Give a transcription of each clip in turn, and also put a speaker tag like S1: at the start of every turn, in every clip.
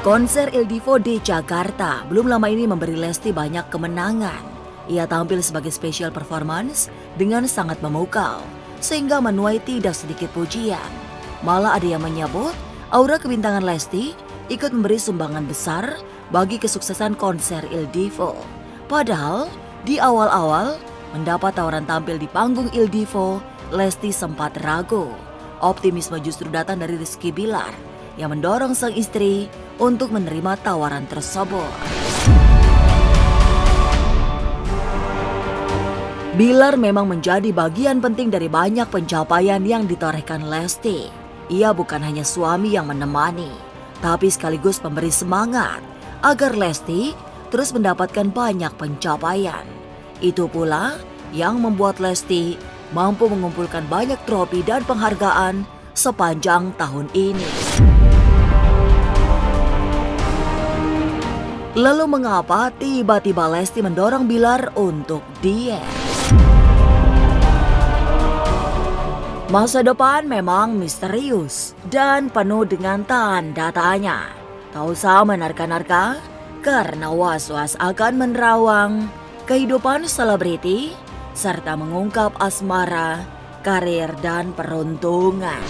S1: Konser Il Divo di Jakarta belum lama ini memberi Lesti banyak kemenangan. Ia tampil sebagai special performance dengan sangat memukau, sehingga menuai tidak sedikit pujian. Malah ada yang menyebut aura kebintangan Lesti ikut memberi sumbangan besar bagi kesuksesan konser Il Divo. Padahal di awal-awal mendapat tawaran tampil di panggung Il Divo, Lesti sempat ragu. Optimisme justru datang dari Rizky Bilar yang mendorong sang istri untuk menerima tawaran tersebut. Bilar memang menjadi bagian penting dari banyak pencapaian yang ditorehkan Lesti. Ia bukan hanya suami yang menemani, tapi sekaligus pemberi semangat agar Lesti terus mendapatkan banyak pencapaian. Itu pula yang membuat Lesti mampu mengumpulkan banyak trofi dan penghargaan sepanjang tahun ini. Lalu mengapa tiba-tiba Lesti mendorong Bilar untuk diet? Masa depan memang misterius dan penuh dengan tanda tanya. Tak usah menerka-nerka karena was-was akan menerawang kehidupan selebriti serta mengungkap asmara, karir dan peruntungan.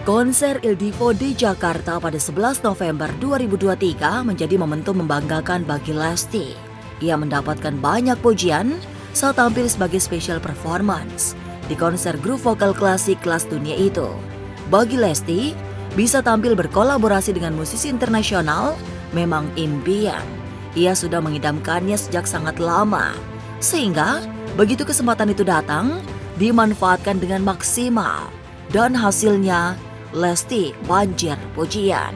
S1: Konser Il Divo di Jakarta pada 11 November 2023 menjadi momentum membanggakan bagi Lesti. Ia mendapatkan banyak pujian saat tampil sebagai special performance di konser grup vokal klasik kelas dunia itu. Bagi Lesti, bisa tampil berkolaborasi dengan musisi internasional memang impian. Ia sudah mengidamkannya sejak sangat lama, sehingga begitu kesempatan itu datang, dimanfaatkan dengan maksimal. Dan hasilnya, Lesti banjir pujian.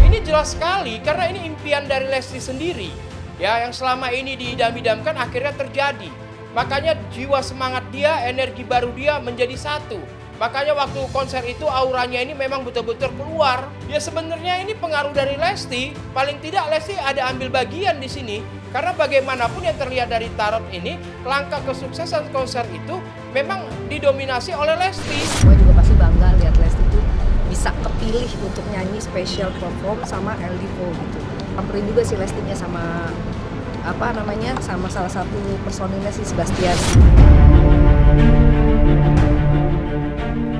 S2: Ini jelas sekali karena ini impian dari Lesti sendiri, ya, yang selama ini diidam-idamkan akhirnya terjadi. Makanya jiwa semangat dia, energi baru dia menjadi satu. Makanya waktu konser itu auranya ini memang betul-betul keluar. Ya sebenarnya ini pengaruh dari Lesti. Paling tidak Lesti ada ambil bagian di sini. Karena bagaimanapun yang terlihat dari tarot ini, langkah kesuksesan konser itu memang didominasi oleh Lesti.
S3: Gue juga pasti bangga lihat Lesti itu bisa kepilih untuk nyanyi special perform sama El Divo gitu. Pamperin juga sih Lestinya sama sama salah satu personilnya si Sebastian.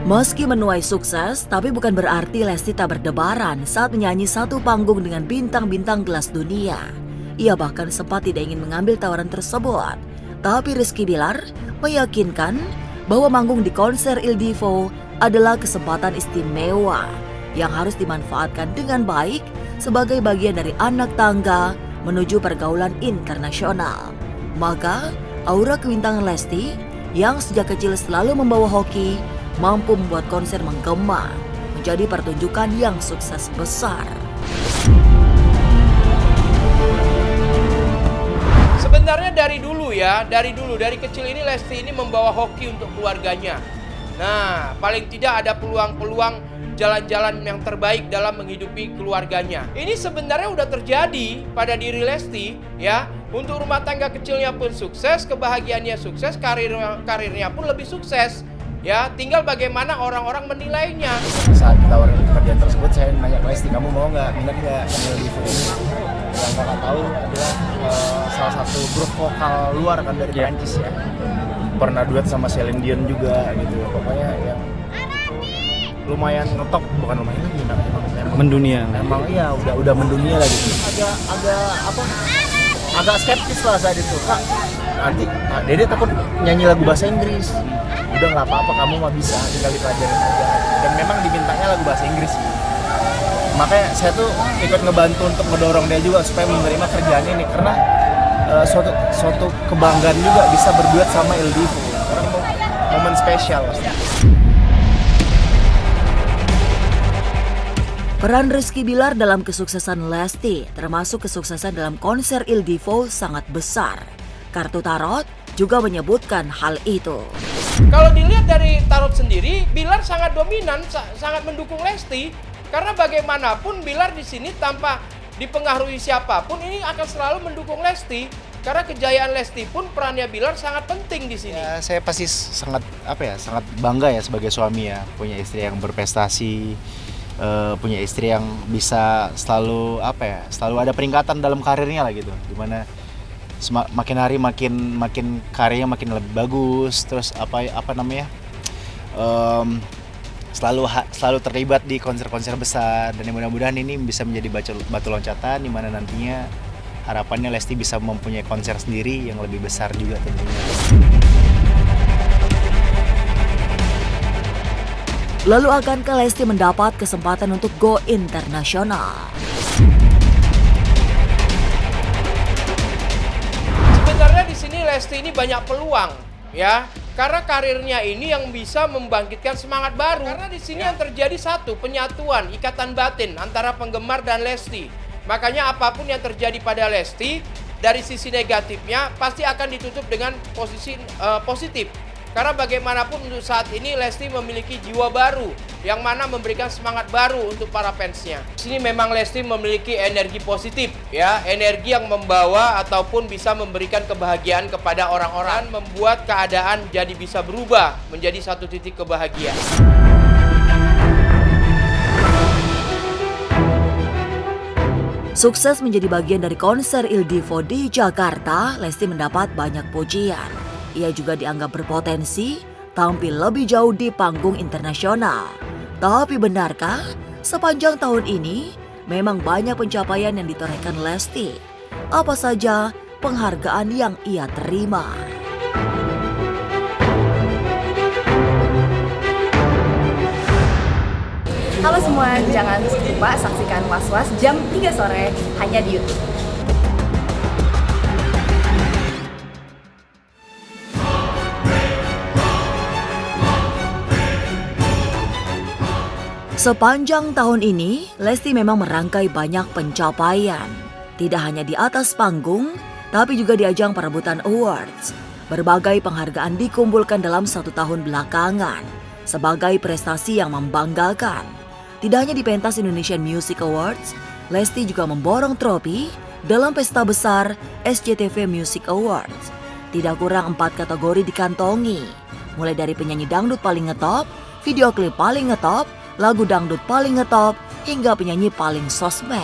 S1: Meski menuai sukses, tapi bukan berarti Lesti tak berdebaran saat menyanyi satu panggung dengan bintang-bintang kelas dunia. Ia bahkan sempat tidak ingin mengambil tawaran tersebut. Tapi Rizky Bilar meyakinkan bahwa manggung di konser Il Divo adalah kesempatan istimewa yang harus dimanfaatkan dengan baik sebagai bagian dari anak tangga menuju pergaulan internasional. Maka, aura kebintangan Lesti yang sejak kecil selalu membawa hoki mampu membuat konser menggema menjadi pertunjukan yang sukses besar.
S2: Sebenarnya dari kecil ini Lesti ini membawa hoki untuk keluarganya. Nah, paling tidak ada peluang-peluang jalan-jalan yang terbaik dalam menghidupi keluarganya. Ini sebenarnya udah terjadi pada diri Lesti, ya. Untuk rumah tangga kecilnya pun sukses, kebahagiaannya sukses, karirnya pun lebih sukses. Ya, tinggal bagaimana orang-orang menilainya.
S4: Saat ditawarin pekerjaan tersebut, saya nanya ke Lesti, kamu mau nggak, minat nggak Il Divo ini? Yang kakak tahu adalah salah satu grup vokal luar kan dari Perancis ya. Pernah duet sama Celine Dion juga gitu. Pokoknya yang lumayan ngetop, bukan lumayan lagi namanya
S5: mendunia.
S4: Emang iya udah mendunia lah gitu. Agak skeptis lah saat itu. Kak, nanti Dede takut nyanyi lagu bahasa Inggris. Udah nggak apa-apa, kamu mah bisa, tinggal dipelajarin aja. Dan memang dimintanya lagu bahasa Inggris sih. makanya saya tuh ikut ngebantu untuk ngedorong dia juga supaya menerima kerjaan ini, karena suatu kebanggaan juga bisa berduet sama El Divo, karena momen spesial pasti.
S1: Peran Rizky Bilar dalam kesuksesan Lesti, termasuk kesuksesan dalam konser Il Divo, sangat besar. Kartu Tarot juga menyebutkan hal itu.
S2: Kalau dilihat dari Tarot sendiri, Bilar sangat dominan, sangat mendukung Lesti. Karena bagaimanapun Bilar di sini tanpa dipengaruhi siapapun ini akan selalu mendukung Lesti. Karena kejayaan Lesti pun perannya Bilar sangat penting di sini.
S5: Ya, saya pasti sangat sangat bangga ya sebagai suami ya, punya istri yang berprestasi. Punya istri yang bisa selalu selalu ada peningkatan dalam karirnya lah gitu, dimana makin hari makin karyanya makin lebih bagus, terus selalu terlibat di konser-konser besar, dan mudah-mudahan ini bisa menjadi batu loncatan dimana nantinya harapannya Lesti bisa mempunyai konser sendiri yang lebih besar juga tentunya.
S1: Lalu akankah Lesti mendapat kesempatan untuk go internasional?
S2: Sebenarnya di sini Lesti ini banyak peluang, ya. Karena karirnya ini yang bisa membangkitkan semangat baru. Karena di sini yang terjadi satu, penyatuan, ikatan batin antara penggemar dan Lesti. Makanya apapun yang terjadi pada Lesti, dari sisi negatifnya pasti akan ditutup dengan posisi positif. Karena bagaimanapun untuk saat ini Lesti memiliki jiwa baru yang mana memberikan semangat baru untuk para fansnya. Di sini memang Lesti memiliki energi positif, ya, energi yang membawa ataupun bisa memberikan kebahagiaan kepada orang-orang, membuat keadaan jadi bisa berubah menjadi satu titik kebahagiaan.
S1: Sukses menjadi bagian dari konser Il Divo di Jakarta, Lesti mendapat banyak pujian. Ia juga dianggap berpotensi tampil lebih jauh di panggung internasional. Tapi benarkah sepanjang tahun ini memang banyak pencapaian yang ditorehkan Lesti? Apa saja penghargaan yang ia terima?
S3: Halo semua, jangan lupa saksikan Was-Was jam 3 sore hanya di YouTube.
S1: Sepanjang tahun ini, Lesti memang merangkai banyak pencapaian. Tidak hanya di atas panggung, tapi juga di ajang perebutan awards. Berbagai penghargaan dikumpulkan dalam 1 tahun belakangan, sebagai prestasi yang membanggakan. Tidak hanya di pentas Indonesian Music Awards, Lesti juga memborong trofi dalam pesta besar SCTV Music Awards. Tidak kurang 4 kategori dikantongi, mulai dari penyanyi dangdut paling ngetop, video klip paling ngetop, lagu dangdut paling ngetop, hingga penyanyi paling sosmed.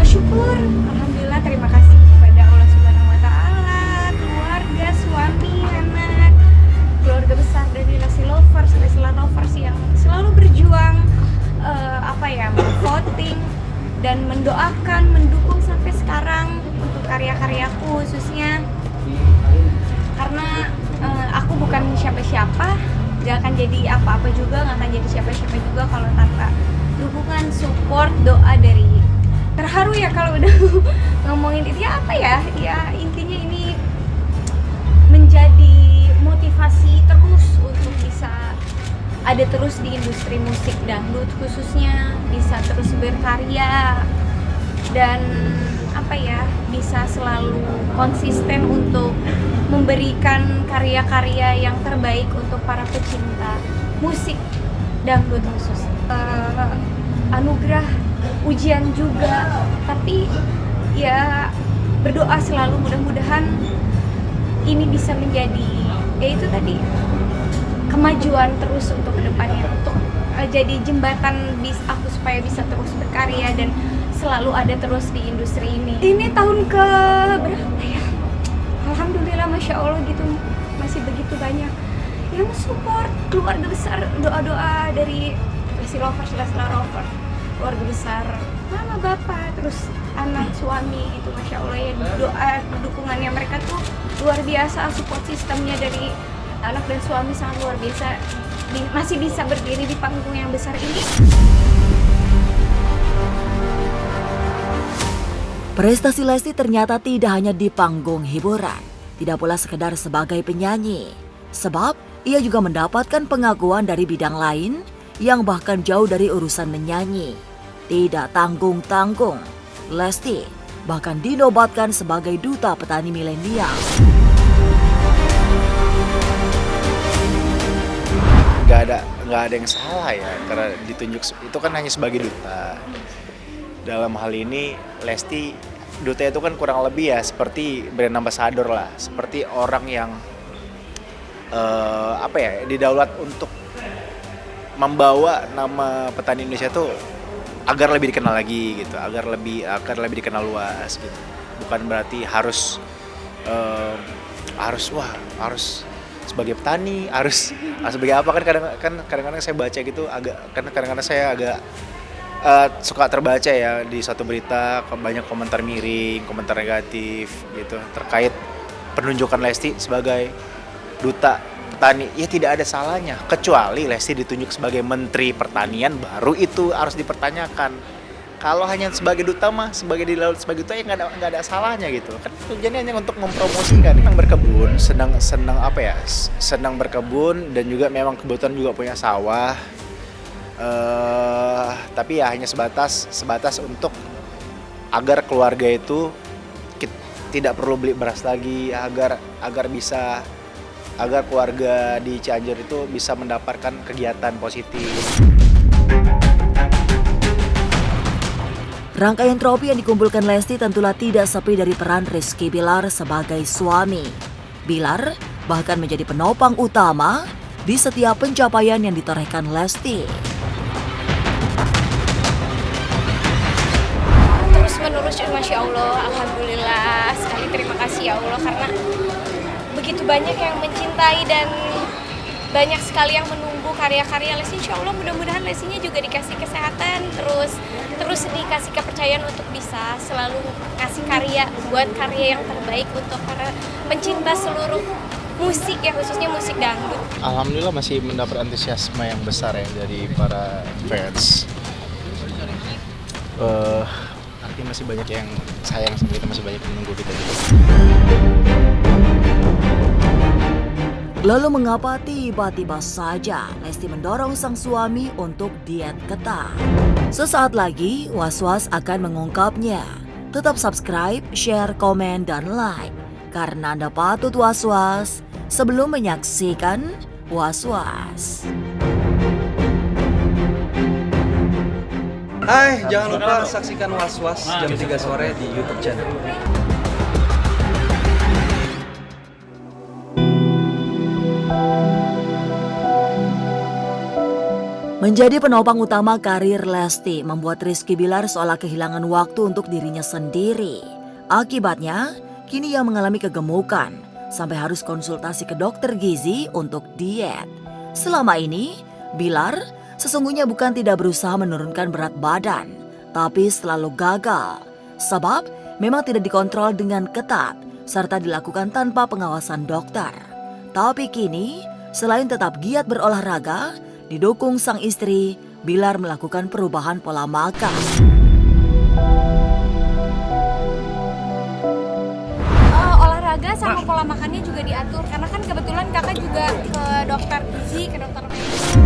S6: Bersyukur, alhamdulillah, terima kasih kepada Allah Subhanahu wa taala, keluarga, suami, anak, keluarga besar dari Lesti Lovers, Leslar Lovers yang selalu berjuang voting dan mendoakan, mendukung sampai sekarang untuk karya-karyaku khususnya. Karena aku bukan siapa-siapa, gak akan jadi apa-apa juga, gak akan jadi siapa-siapa juga kalau tanpa dukungan, support, doa dari. Terharu ya kalau udah ngomongin itu, ya apa ya, ya intinya ini menjadi motivasi terus untuk bisa ada terus di industri musik dangdut khususnya, bisa terus berkarya dan bisa selalu konsisten untuk memberikan karya-karya yang terbaik untuk para pecinta musik dangdut khusus. Anugerah, ujian juga, tapi ya berdoa selalu, mudah-mudahan ini bisa menjadi itu tadi kemajuan terus untuk kedepannya, untuk jadi jembatan aku supaya bisa terus berkarya dan selalu ada terus di industri ini. Ini tahun ke berapa ya? Alhamdulillah, Masya Allah gitu, masih begitu banyak yang support, keluarga besar, doa-doa dari Lesti Lovers, Leslar Lovers, keluarga besar, mama, bapak, terus anak, suami gitu, Masya Allah ya, doa, dukungannya mereka tuh luar biasa, support sistemnya dari anak dan suami sangat luar biasa, masih bisa berdiri di panggung yang besar ini.
S1: Prestasi Lesti ternyata tidak hanya di panggung hiburan, tidak pula sekedar sebagai penyanyi. Sebab ia juga mendapatkan pengakuan dari bidang lain yang bahkan jauh dari urusan menyanyi. Tidak tanggung-tanggung, Lesti bahkan dinobatkan sebagai duta petani milenial.
S5: Nggak ada yang salah ya, karena ditunjuk itu kan hanya sebagai duta. Dalam hal ini Lesti, duta itu kan kurang lebih ya seperti brand ambassador lah, seperti orang yang didaulat untuk membawa nama petani Indonesia tuh agar lebih dikenal lagi gitu, agar lebih dikenal luas gitu. Bukan berarti harus sebagai petani, harus sebagai apa, kan kadang-kadang saya baca gitu kadang-kadang saya agak suka terbaca ya di satu berita banyak komentar miring, komentar negatif gitu terkait penunjukan Lesti sebagai duta petani. Ya tidak ada salahnya, kecuali Lesti ditunjuk sebagai Menteri Pertanian, baru itu harus dipertanyakan. Kalau hanya sebagai duta mah, sebagai duta ya nggak ada salahnya gitu. Kan tujuannya hanya untuk mempromosikan. Senang berkebun, senang berkebun, dan juga memang kebetulan juga punya sawah. Tapi ya hanya sebatas untuk agar keluarga itu tidak perlu beli beras lagi, agar keluarga di Cianjur itu bisa mendapatkan kegiatan positif.
S1: Rangkaian trofi yang dikumpulkan Lesti tentulah tidak sepi dari peran Rizky Bilar sebagai suami. Bilar bahkan menjadi penopang utama di setiap pencapaian yang ditorehkan Lesti.
S6: Terus Masya Allah, Alhamdulillah sekali, terima kasih ya Allah, karena begitu banyak yang mencintai dan banyak sekali yang menunggu karya-karya Lesti. Insya Allah mudah-mudahan Lestinya juga dikasih kesehatan, terus dikasih kepercayaan untuk bisa selalu kasih buat karya yang terbaik untuk para pencinta seluruh musik ya, khususnya musik dangdut.
S5: Alhamdulillah masih mendapat antusiasme yang besar ya dari para fans. Artinya masih banyak yang sayang sama kita, masih banyak yang menunggu kita juga.
S1: Lalu mengapa tiba-tiba saja Lesti mendorong sang suami untuk diet ketat? Sesaat lagi Was-Was akan mengungkapnya. Tetap subscribe, share, komen, dan like. Karena Anda patut was-was sebelum menyaksikan Was-Was.
S7: Hai, jangan lupa saksikan Was-Was jam 3 sore di YouTube channel.
S1: Menjadi penopang utama karir Lesti membuat Rizky Bilar seolah kehilangan waktu untuk dirinya sendiri. Akibatnya, kini ia mengalami kegemukan sampai harus konsultasi ke dokter gizi untuk diet. Selama ini, Bilar sesungguhnya bukan tidak berusaha menurunkan berat badan, tapi selalu gagal. Sebab memang tidak dikontrol dengan ketat serta dilakukan tanpa pengawasan dokter. Tapi kini, selain tetap giat berolahraga, didukung sang istri, Bilar melakukan perubahan pola makan.
S6: Olahraga sama pola makannya juga diatur, karena kan kebetulan kakak juga ke dokter gizi, ke dokter medis.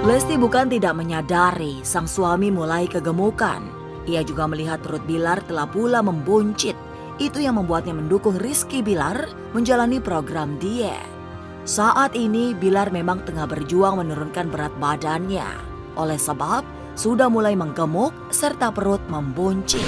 S1: Lesti bukan tidak menyadari sang suami mulai kegemukan. Ia juga melihat perut Bilar telah pula membuncit. Itu yang membuatnya mendukung Rizky Bilar menjalani program diet. Saat ini Bilar memang tengah berjuang menurunkan berat badannya. Oleh sebab sudah mulai menggemuk serta perut membuncit.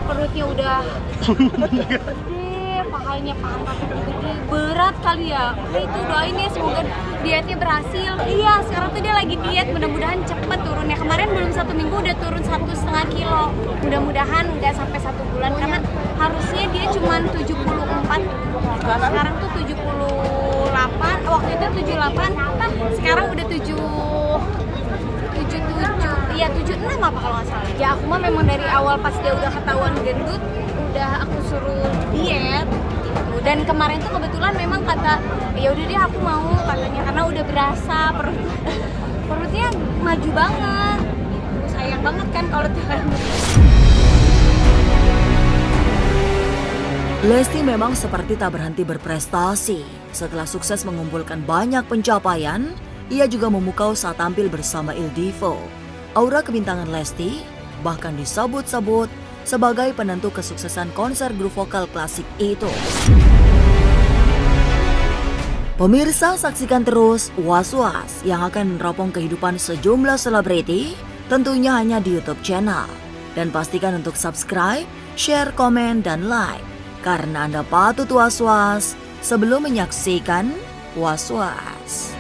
S6: Perutnya udah gede, pahanya pantatnya gede, berat kali ya. Itu doain ya semoga dietnya berhasil. Iya, sekarang tuh dia lagi diet, mudah-mudahan cepet turunnya. Kemarin belum 1 minggu udah turun 1,5 kilo. Mudah-mudahan nggak sampai 1 bulan, karena harusnya dia cuma 74, sekarang tuh 78, waktu itu 78, sekarang udah 76 apa kalau nggak salah. Ya aku mah memang dari awal pas dia udah ketahuan gendut, udah aku suruh diet gitu. Dan kemarin tuh kebetulan memang kata ya udah deh aku mau katanya karena udah berasa perutnya maju banget gitu. Sayang banget kan kalau Tuhan.
S1: Lesti memang seperti tak berhenti berprestasi. Setelah sukses mengumpulkan banyak pencapaian, ia juga memukau saat tampil bersama Il Divo. Aura kebintangan Lesti bahkan disebut-sebut sebagai penentu kesuksesan konser grup vokal klasik itu. Pemirsa, saksikan terus Was Was yang akan meneropong kehidupan sejumlah selebriti, tentunya hanya di YouTube channel. Dan pastikan untuk subscribe, share, komen, dan like. Karena Anda patut was-was sebelum menyaksikan Was-Was.